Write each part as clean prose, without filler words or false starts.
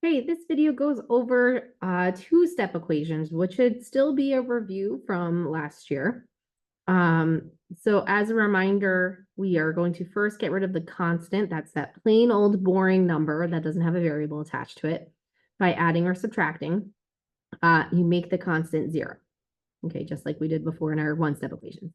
Hey, this video goes over two-step equations, which should still be a review from last year. So as a reminder, we are going to first get rid of the constant. That's that plain old boring number that doesn't have a variable attached to it by adding or subtracting. You make the constant 0. Okay, just like we did before in our one-step equations.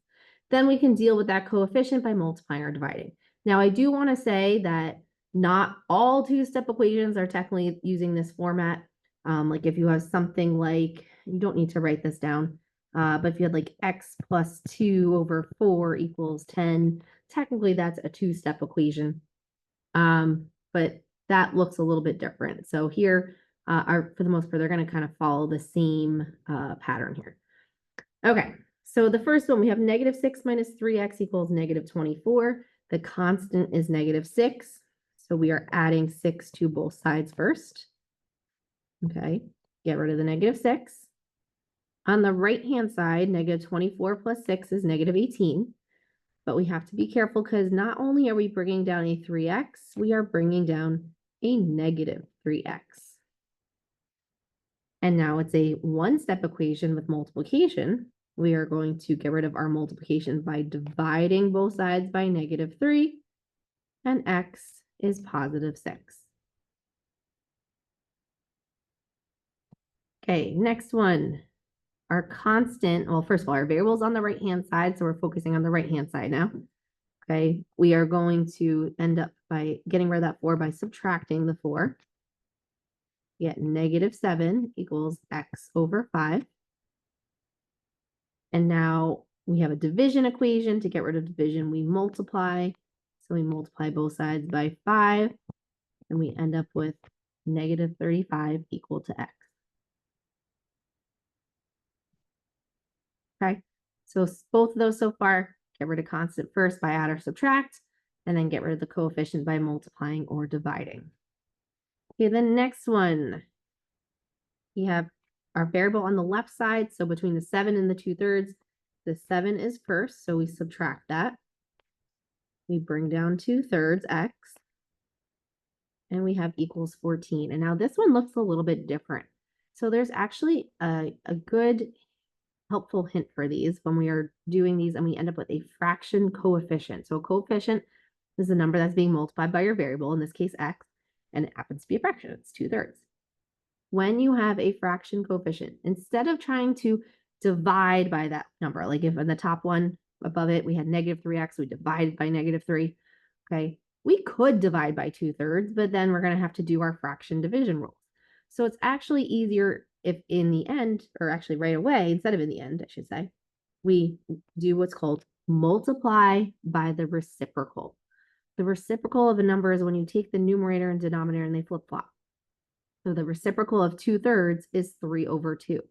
Then we can deal with that coefficient by multiplying or dividing. Now, I do want to say that not all two-step equations are technically using this format. Like if you have something like, you don't need to write this down, but if you had like x plus 2 over 4 equals 10, technically that's a two-step equation. But that looks a little bit different. So here, for the most part, they're going to kind of follow the same pattern here. Okay, so the first one, we have negative 6 minus 3x equals negative 24. The constant is negative 6. So we are adding 6 to both sides first. Okay, get rid of the negative 6. On the right-hand side, negative 24 plus 6 is negative 18. But we have to be careful because not only are we bringing down a 3x, we are bringing down a negative 3x. And now it's a one-step equation with multiplication. We are going to get rid of our multiplication by dividing both sides by negative 3, and x is positive 6. Okay, next one. Our constant, well, first of all, our variable's on the right-hand side, so we're focusing on the right-hand side now. Okay, we are going to end up by getting rid of that 4 by subtracting the 4. Get negative 7 equals x over 5. And now we have a division equation. To get rid of division, we multiply. So we multiply both sides by 5, and we end up with negative 35 equal to x. Okay, so both of those so far, get rid of constant first by add or subtract, and then get rid of the coefficient by multiplying or dividing. Okay, the next one, we have our variable on the left side. So between the 7 and the 2/3, the 7 is first, so we subtract that. We bring down 2/3 x, and we have equals 14. And now this one looks a little bit different. So there's actually a good helpful hint for these when we are doing these and we end up with a fraction coefficient. So a coefficient is a number that's being multiplied by your variable, in this case x, and it happens to be a fraction. It's 2/3. When you have a fraction coefficient, instead of trying to divide by that number, like if in the top one above it, we had negative 3x, we divided by negative 3, okay? We could divide by 2/3, but then we're going to have to do our fraction division rules. So it's actually easier if in the end, or actually right away, instead of in the end, I should say, we do what's called multiply by the reciprocal. The reciprocal of a number is when you take the numerator and denominator and they flip-flop. So the reciprocal of 2/3 is 3/2.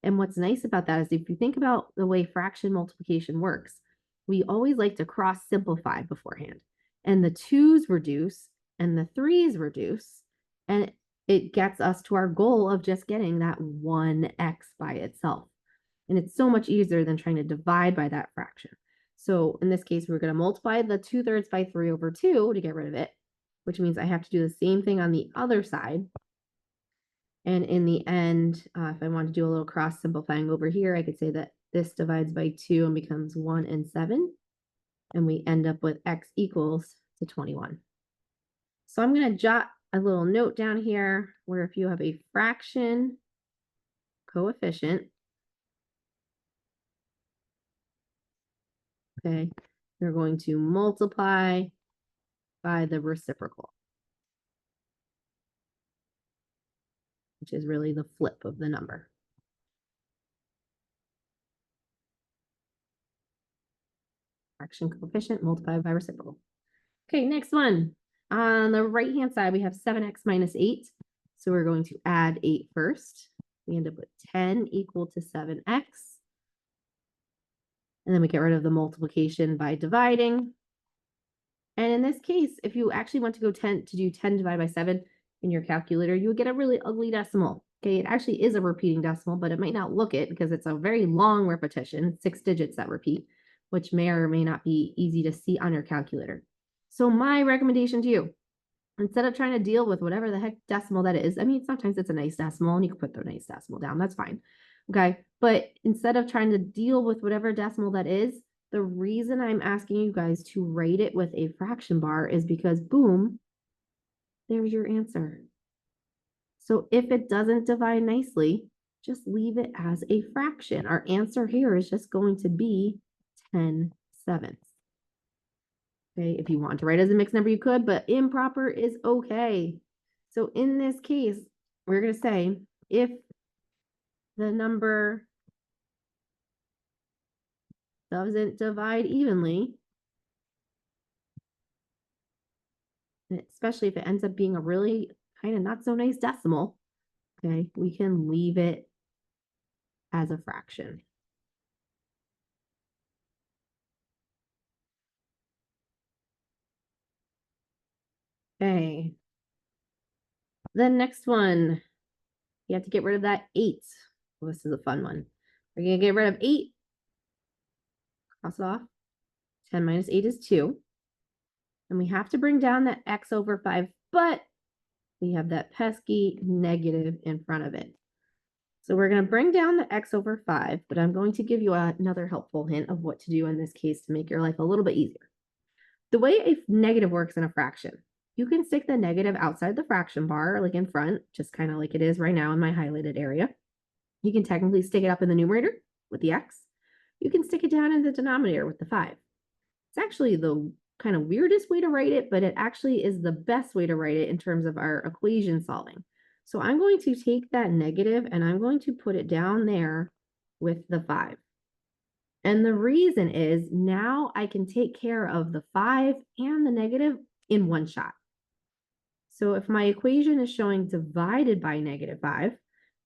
And what's nice about that is if you think about the way fraction multiplication works, we always like to cross simplify beforehand. And the 2's reduce and the 3's reduce. And it gets us to our goal of just getting that 1x by itself. And it's so much easier than trying to divide by that fraction. So in this case, we're going to multiply the 2/3 by 3/2 to get rid of it, which means I have to do the same thing on the other side. And in the end, if I want to do a little cross simplifying over here, I could say that this divides by 2 and becomes 1 and 7. And we end up with x equals to 21. So I'm going to jot a little note down here where if you have a fraction coefficient, okay, you're going to multiply by the reciprocal, which is really the flip of the number. Fraction coefficient multiplied by reciprocal. Okay, next one. On the right-hand side, we have 7x minus 8. So we're going to add 8 first. We end up with 10 equal to 7x. And then we get rid of the multiplication by dividing. And in this case, if you actually want to go do 10 divided by 7 in your calculator, you would get a really ugly decimal. Okay, it actually is a repeating decimal, but it might not look it because it's a very long repetition, 6 digits that repeat, which may or may not be easy to see on your calculator. So my recommendation to you, instead of trying to deal with whatever the heck decimal that is, I mean, sometimes it's a nice decimal and you can put the nice decimal down, that's fine. Okay, but instead of trying to deal with whatever decimal that is, the reason I'm asking you guys to rate it with a fraction bar is because boom, there's your answer. So if it doesn't divide nicely, just leave it as a fraction. Our answer here is just going to be 10 sevenths. Okay, if you want to write as a mixed number, you could, but improper is okay. So in this case, we're going to say if the number doesn't divide evenly, especially if it ends up being a really kind of not so nice decimal, okay, we can leave it as a fraction. Okay. The next one, you have to get rid of that 8. Well, this is a fun one. We're going to get rid of 8. Cross it off. 10 minus 8 is 2. And we have to bring down that x over 5, but we have that pesky negative in front of it. So we're going to bring down the x over 5, but I'm going to give you another helpful hint of what to do in this case to make your life a little bit easier. The way a negative works in a fraction, you can stick the negative outside the fraction bar, like in front, just kind of like it is right now in my highlighted area. You can technically stick it up in the numerator with the x. You can stick it down in the denominator with the 5. It's actually the kind of weirdest way to write it, but it actually is the best way to write it in terms of our equation solving. So I'm going to take that negative and I'm going to put it down there with the 5. And the reason is now I can take care of the 5 and the negative in one shot. So if my equation is showing divided by -5,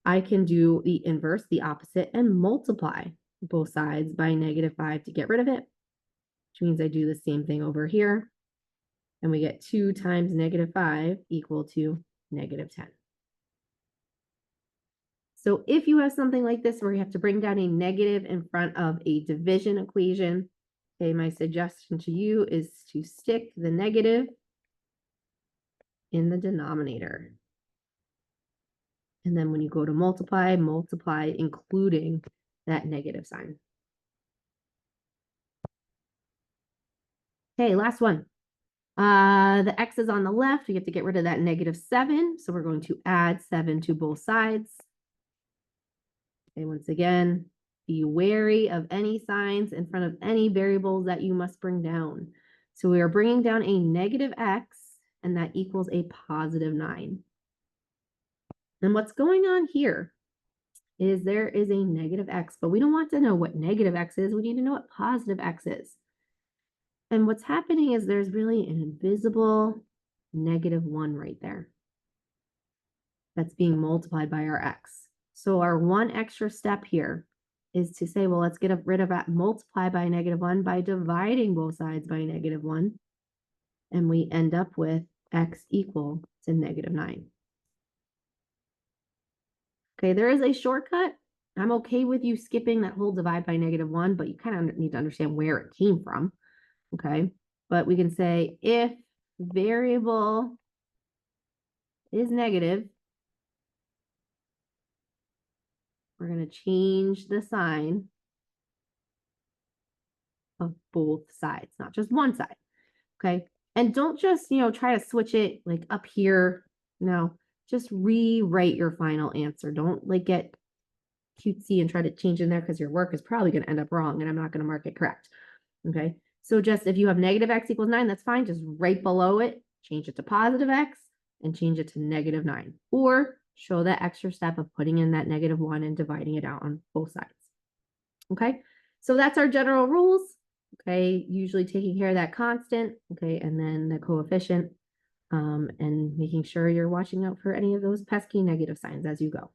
I can do the inverse, the opposite, and multiply both sides by -5 to get rid of it, which means I do the same thing over here. And we get 2 times -5 equal to -10. So if you have something like this where you have to bring down a negative in front of a division equation, okay, my suggestion to you is to stick the negative in the denominator. And then when you go to multiply, multiply including that negative sign. Okay, last one. The x is on the left. We have to get rid of that -7. So we're going to add 7 to both sides. Okay, once again, be wary of any signs in front of any variables that you must bring down. So we are bringing down a -x, and that equals a +9. And what's going on here is there is a -x, but we don't want to know what -x is. We need to know what +x is. And what's happening is there's really an invisible -1 right there that's being multiplied by our x. So our one extra step here is to say, well, let's get rid of that multiply by -1 by dividing both sides by -1. And we end up with x equal to -9. Okay, there is a shortcut. I'm okay with you skipping that whole divide by -1, but you kind of need to understand where it came from. Okay, but we can say if variable is negative, we're going to change the sign of both sides, not just one side. Okay, and don't just, try to switch it like up here. No, just rewrite your final answer. Don't like get cutesy and try to change in there because your work is probably going to end up wrong and I'm not going to mark it correct. Okay, so just if you have -x equals 9, that's fine. Just right below it, change it to +x and change it to -9. Or show that extra step of putting in that -1 and dividing it out on both sides. Okay, so that's our general rules. Okay, usually taking care of that constant, okay, and then the coefficient, and making sure you're watching out for any of those pesky negative signs as you go.